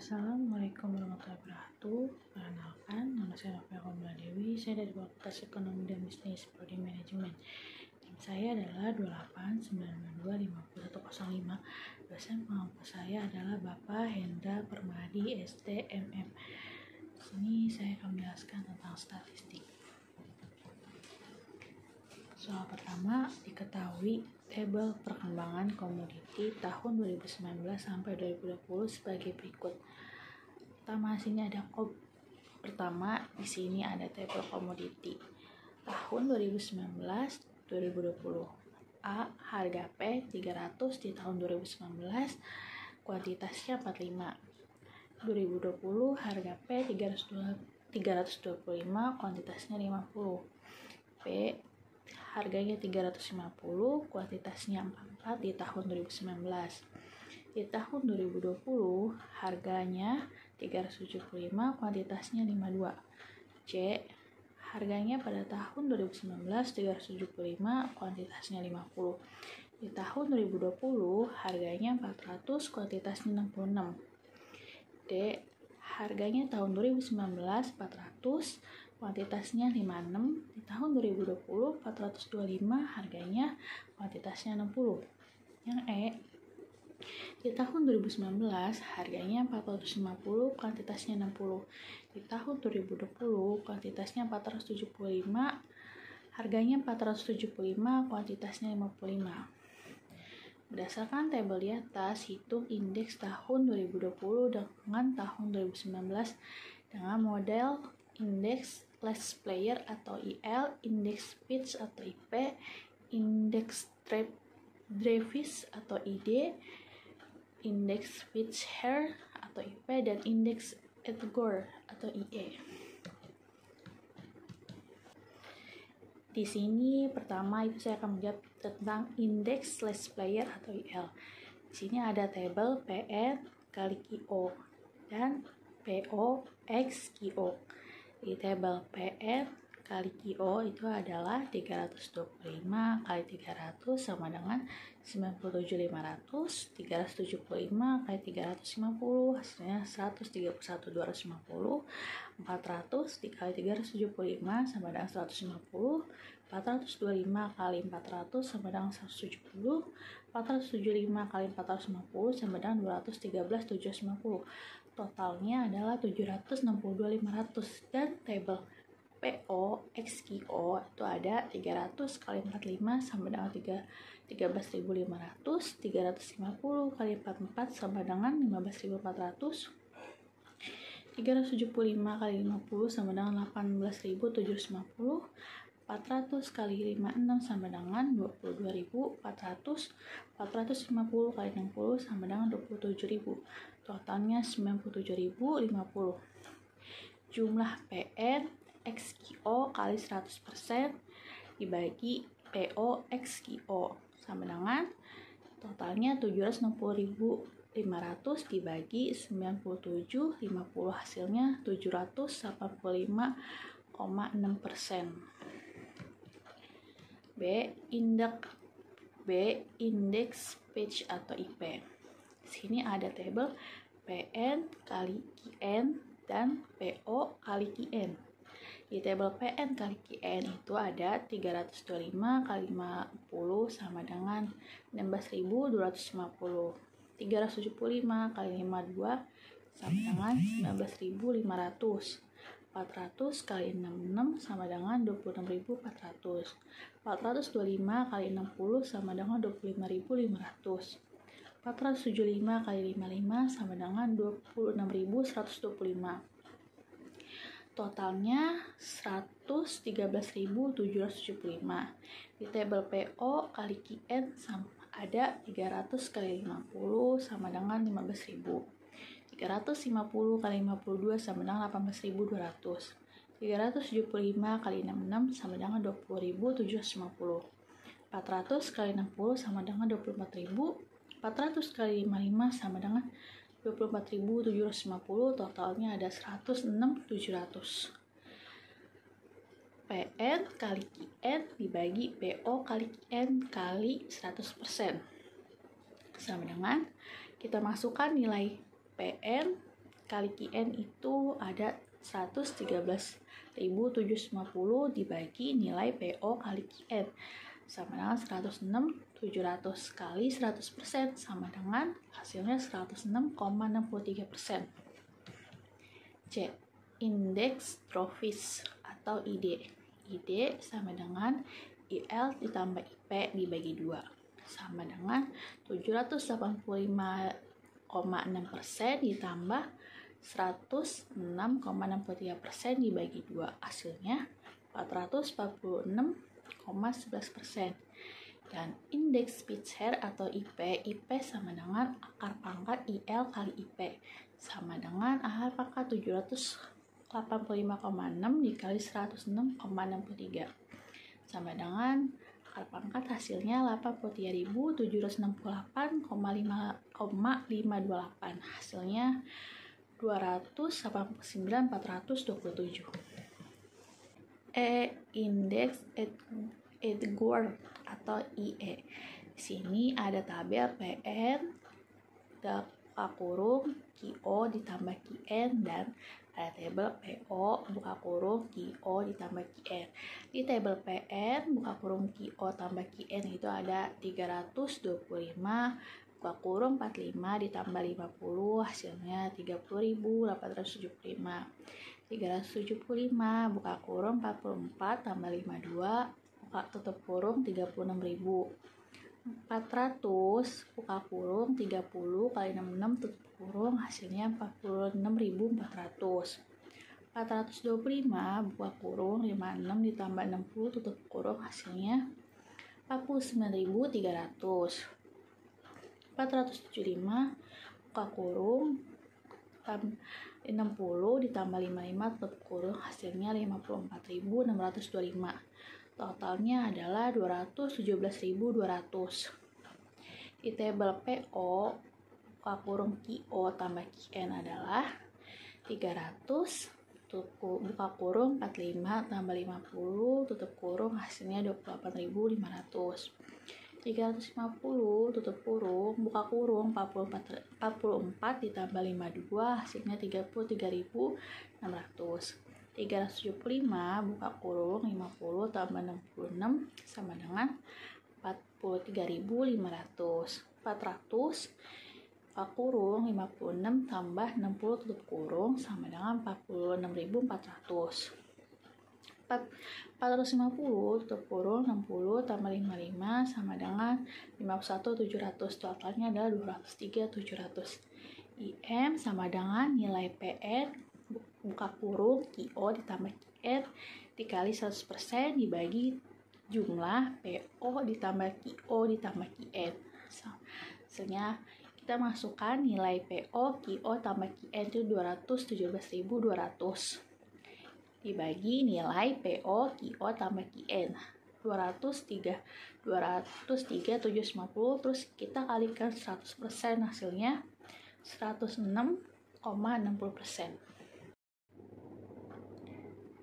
Assalamualaikum warahmatullahi wabarakatuh. Perkenalkan, nama saya Novia Komala Dewi. Saya dari Fakultas Ekonomi dan Bisnis Prodi Manajemen. NIM saya adalah 289225105. Dosen pengampu saya adalah Bapak Hendra Permadi, STMM. Di sini saya akan menjelaskan tentang statistik. Soal pertama, diketahui tabel perkembangan komoditi tahun 2019 sampai 2020 sebagai berikut. Pertama, di sini ada tabel komoditi tahun 2019-2020. A. Harga P 300 di tahun 2019, kuantitasnya 45. 2020 harga P 325, kuantitasnya 50. B. Harganya 350, kuantitasnya 44 di tahun 2019. Di tahun 2020, harganya 375, kuantitasnya 52. C. Harganya pada tahun 2019 375, kuantitasnya 50. Di tahun 2020, harganya 400, kuantitasnya 66. D. Harganya tahun 2019 400, kuantitasnya 56. Di tahun 2020 425, harganya kuantitasnya 60. Yang E. Di tahun 2019 harganya 450, kuantitasnya 60. Di tahun 2020 kuantitasnya 475, harganya 475, kuantitasnya 55. Berdasarkan tabel di atas, hitung indeks tahun 2020 dengan tahun 2019 dengan model indeks last player atau IL, indeks pitch atau IP, indeks Dreyfus atau ID, indeks pitch hair atau IP, dan indeks Edgar atau IE. Di sini pertama itu saya akan menjawab tentang indeks last player atau IL. Di sini ada tabel PN kali QO dan PO X QO. Di tabel PN kali QO itu adalah 325 kali 300 sama dengan 97.500, 375 kali 350 hasilnya 131.250, 400 dikali 375 sama dengan 150, 425 kali 400 sama dengan 170, 475 kali 450 sama dengan 213.750. Totalnya adalah 762.500, dan tabel PO XQO itu ada 300 kali 45 sama dengan 13.500, 350 kali 44 sama dengan 15.400, 375 kali 50 sama dengan 18.750, 400 kali 56 sama dengan 22.400, 450 kali 60 sama dengan 27.000. Totalnya 97.050. Jumlah PN XQO kali 100% dibagi PO XQO sama dengan totalnya 760.500 dibagi 97, 50 hasilnya 785,6%. B. Indeks pitch atau IP. Di sini ada tabel PN kali QN dan PO kali QN. Di tabel PN kali QN itu ada 325 kali 50 sama dengan 16.250, 375 kali 52 sama dengan 19.500, 400 kali 66 sama dengan 26.400, 425 kali 60 sama dengan 25.500, 475 kali 55 sama dengan 26.125. Totalnya 113.775. Di tabel PO kali QN ada 300 kali 50 sama dengan 15.000. 350 kali 52 sama dengan 18.200. 375 kali 66 sama dengan 20.750. 400 kali 60 sama dengan 24.000. 400 kali 55 sama dengan 24.750, totalnya ada 106.700. PN kali QN dibagi PO kali QN kali 100% sama dengan kita masukkan nilai PN kali QN itu ada 113.750 dibagi nilai PO kali QN sama dengan 106.700 kali 100% sama dengan hasilnya 106,63%. C. Indeks Trofis atau ID. ID sama dengan IL ditambah IP dibagi 2 sama dengan 785,6% ditambah 106,63% dibagi 2, hasilnya 446,11%. Dan indeks Spitzer atau IP sama dengan akar pangkat IL kali IP sama dengan akar pangkat 785,6 dikali 106,63 sama dengan akar pangkat hasilnya 83.768,528, hasilnya 289.427. Indeks Edgeworth atau IE. Di sini ada tabel PN buka kurung QO ditambah QN dan ada tabel PO buka kurung QO ditambah QN. Di tabel PN buka kurung QO tambah QN itu ada 325 buka kurung 45 ditambah 50, hasilnya 30.875. 375 buka kurung 44 tambah 52 buka tutup kurung 36.000. 400 buka kurung 30 kali 66 tutup kurung, hasilnya 46.400. 425 buka kurung 56 ditambah 60 tutup kurung, hasilnya 49.300. 475 buka kurung 60 ditambah 55 tutup kurung, hasilnya 54.625. Totalnya adalah 217.200. Di tabel PO buka kurung QO tambah QN adalah 300 buka kurung 45 tambah 50 tutup kurung, hasilnya 28.500. 350 tutup kurung buka kurung 44 ditambah 52, hasilnya 33.600. 375 buka kurung 50 tambah 66 sama dengan 43.500. 400 buka kurung 56 tambah 60 tutup kurung sama dengan 46.400. 450 tutup kurung 60 tambah 55 sama dengan 51.700. Totalnya adalah 203.700. IM sama dengan nilai PN buka kurung QO ditambah QN dikali 100% dibagi jumlah PO ditambah QO ditambah QN. Hasilnya kita masukkan nilai PO QO tambah QN itu 217.200 dibagi nilai PO QO tambah QN 203.750, terus kita kalikan 100%, hasilnya 106,60%.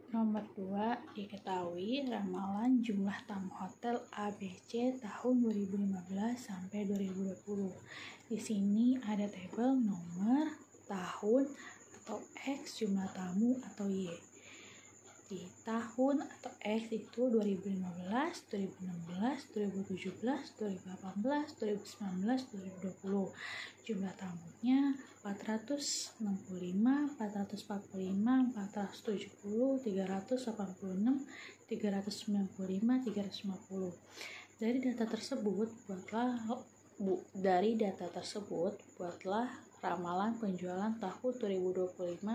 Nomor 2, diketahui ramalan jumlah tamu hotel ABC tahun 2015 sampai 2020. Di sini ada tabel nomor, tahun atau X, jumlah tamu atau Y. Di tahun atau X itu 2015, 2016, 2017, 2018, 2019, 2020. Jumlah tamunya 465, 445, 470, 386, 395, 350. Dari data tersebut buatlah ramalan penjualan tahun 2025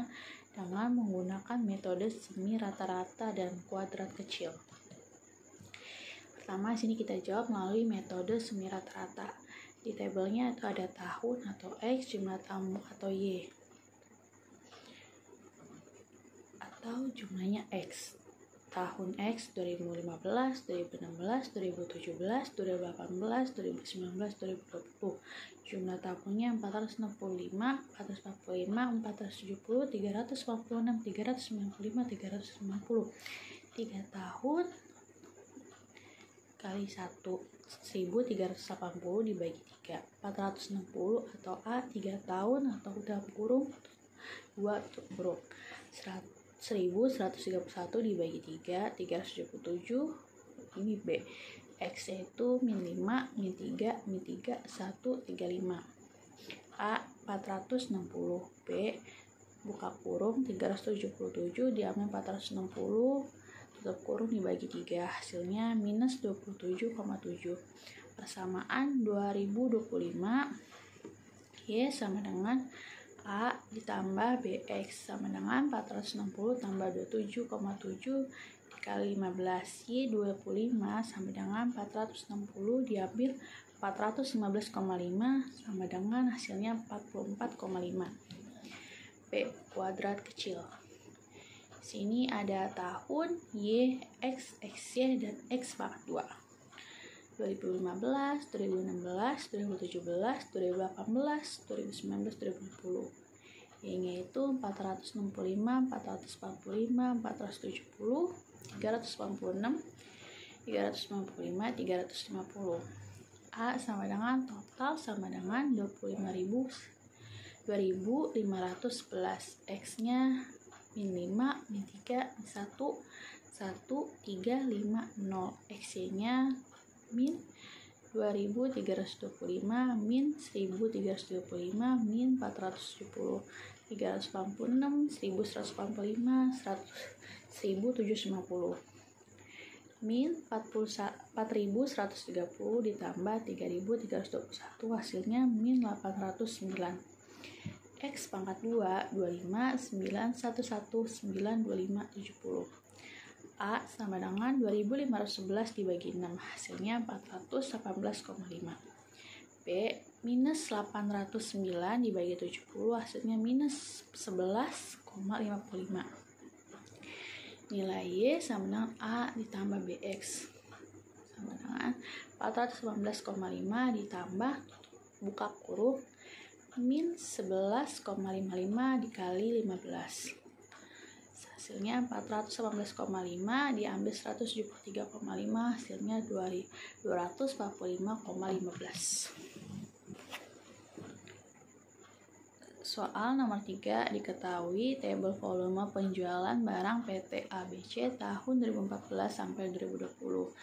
dengan menggunakan metode semi rata-rata dan kuadrat kecil. Pertama, sini kita jawab melalui metode semi rata-rata. Di tabelnya itu ada tahun atau X, jumlah tamu atau Y, atau jumlahnya X. Tahun X 2015, 2016, 2017, 2018, 2019, 2020. Jumlah tamunya 465, 445, 470, 346, 395, 350. 3 tahun kali 1.380 dibagi 3, 460 atau A 3 tahun atau dalam kurung 2 tutup kurung. 1131 dibagi 3, 377 ini B. X itu min 5, min 3, min 3, 1, 35. A 460. B buka kurung 377 diambil 460 tutup kurung dibagi 3, hasilnya minus 27,7. Persamaan 2025 Y sama dengan A ditambah BX sama dengan 460 tambah 27,7 dikali 15. Y 25 sama dengan 460 diambil 415,5 sama dengan hasilnya 44,5. B kuadrat kecil. Sini ada tahun Y, X, XY, dan X pangkat 2. 2015, 2016, 2017, 2018, 2019, 2020. Y-nya itu 465, 445, 470, 386, 355, 350. A sama dengan total sama dengan 25.511. X-nya min 5, min 3, min 1, 1, 3, 5, 0. XY-nya min 2325, min 1325, min 470, 386, 1145, 1750. Min 4130 ditambah 3321 hasilnya min 809. X pangkat 2 25 911 925 70. A sama dengan 2511 dibagi 6 hasilnya 418,5. B minus 809 dibagi 70 hasilnya minus 11,55. Nilai Y sama dengan A ditambah BX sama dengan 418,5 ditambah buka kurung min 11,55 dikali 15. Hasilnya 418,5 diambil 173,5 hasilnya 245,15. Soal nomor 3, diketahui tabel volume penjualan barang PT ABC tahun 2014 sampai 2020.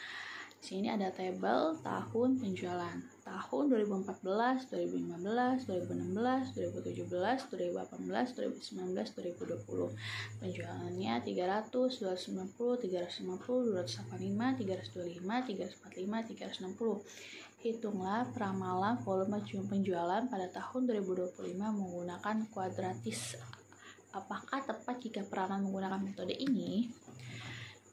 Sini ada tabel tahun penjualan tahun 2014, 2015, 2016, 2017, 2018, 2019, 2020. Penjualannya 300, 290, 350, 285, 325, 345, 360. Hitunglah peramalan volume penjualan pada tahun 2025 menggunakan kuadratis. Apakah tepat jika peramalan menggunakan metode ini?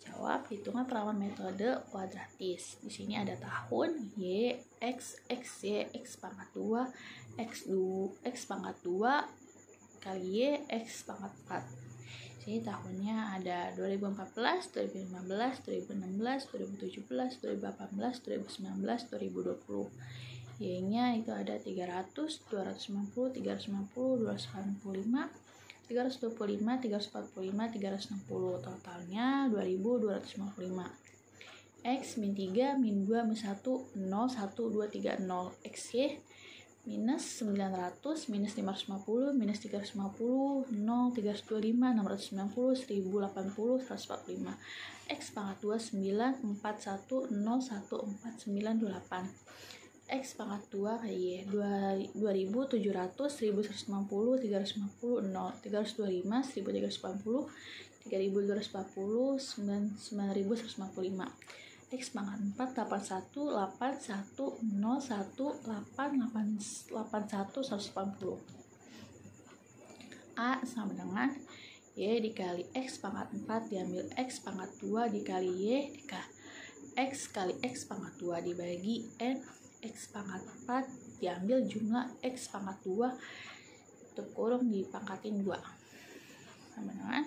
Jawab, hitunglah peramalan metode kuadratis. Di sini ada tahun Y, X, XY, X pangkat 2, X pangkat 2 kali Y, X pangkat 4. Sini tahunnya ada 2014, 2015, 2016, 2017, 2018, 2019, 2020. Y-nya itu ada 300, 290, 390, 285, 325, 345, 360. Totalnya 2255. X min 3, min 2, min 1, 0, 1, 2, 3, 0. XY minus 900, minus 550, minus 350, 0, 325, 690, 1080, 145. X pangkat 2, 9, 41, 0, 1, 4, 928. X pangkat 2 Y 2700, 1150, 350, 0, 325, 1380, 3240, 9155. X pangkat 4 81, 81, 01, 8, 81, 180. A sama dengan Y dikali X pangkat 4 diambil X pangkat 2 dikali Y dikali X kali X pangkat 2 dibagi N X pangkat 4 diambil jumlah X pangkat 2 tutup kurung dipangkatin 2 sama dengan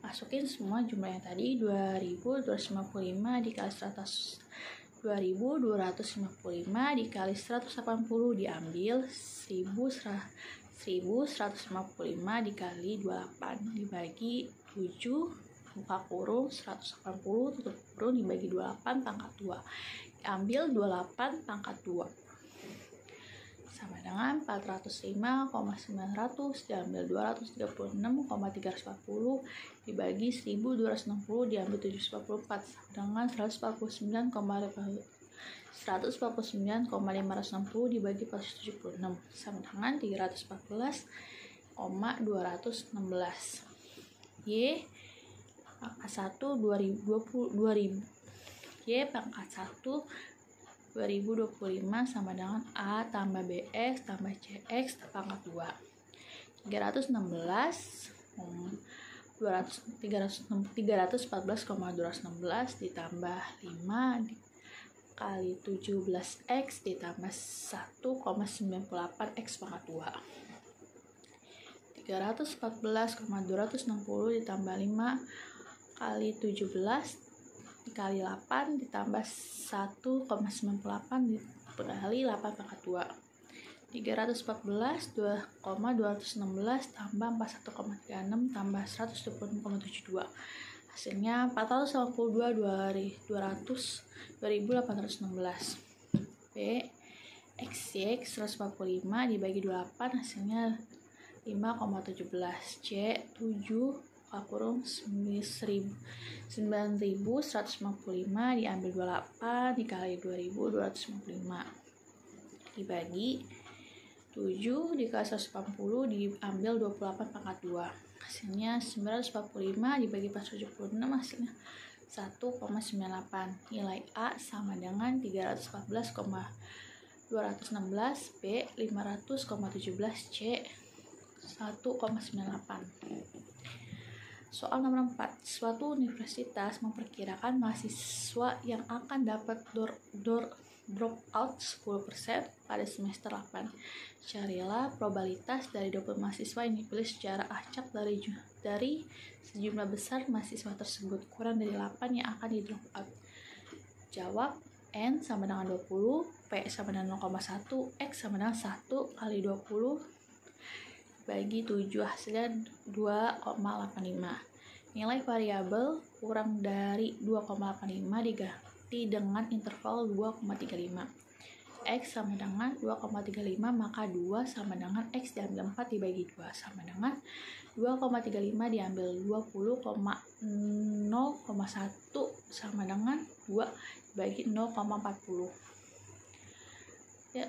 masukin semua jumlah yang tadi 2255 dikali 100 2255 dikali 180 diambil 1155 dikali 28 dibagi 7 buka kurung 180 tutup kurung dibagi 28 pangkat 2 ambil 28 pangkat 2 sama dengan 405,900 diambil 236,340 dibagi 1260 diambil 744 sama dengan 149,560 dibagi 476 sama dengan 314,216. Y pangkat 1 2000 Y pangkat 1 2025 sama dengan A tambah BX tambah CX pangkat 2. 314,216 ditambah 5 kali 17X ditambah 1,98X pangkat 2. 314,260 ditambah 5 kali 17 dikali 8 ditambah 1,98 dikali 8 pangkat 2. 314,216 tambah 41,36 tambah 126,72 hasilnya 482.816. B XY 145 dibagi 28 hasilnya 5,17. C 7 9.155 diambil 28 dikali 2.255 dibagi 7 dikali 140 diambil 28 pangkat 2 hasilnya 945 dibagi 476 hasilnya 1,98. Nilai A sama dengan 314,216, B 500,17, C 1,98. Soal nomor 4. Suatu universitas memperkirakan mahasiswa yang akan dapat drop out 10% pada semester 8. Carilah probabilitas dari 20 mahasiswa yang dipilih secara acak dari sejumlah besar mahasiswa tersebut. Kurang dari 8 yang akan di drop out. Jawab. N sama dengan 20, P sama dengan 0,1, X sama dengan 1 kali 20 bagi 7 hasilnya 2,85. Nilai variabel kurang dari 2,85 diganti dengan interval 2,35. X sama dengan 2,35 maka 2 sama dengan X diambil 4 dibagi 2 sama dengan 2,35 diambil 20,0,1 sama dengan 2 dibagi 0,40. Ya,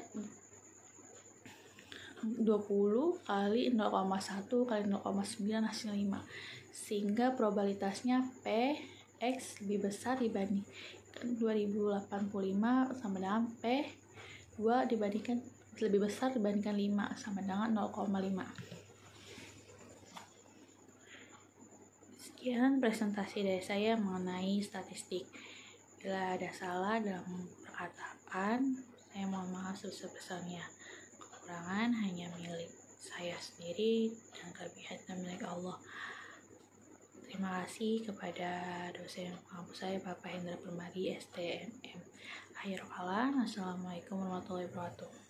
20 kali 0,1 kali 0,9 hasil 5 sehingga probabilitasnya P X lebih besar dibandingkan 2085 sama dengan P 2 dibandingkan lebih besar dibandingkan 5 sama dengan 0,5. Sekian presentasi dari saya mengenai statistik. Bila ada salah dalam perkataan, saya mohon maaf sebesar-besarnya. Kekurangan hanya milik saya sendiri dan kelebihan milik Allah. Terima kasih kepada dosen kampus saya Bapak Hendra Permadi STMM. Akhirul kalam, assalamualaikum warahmatullahi wabarakatuh.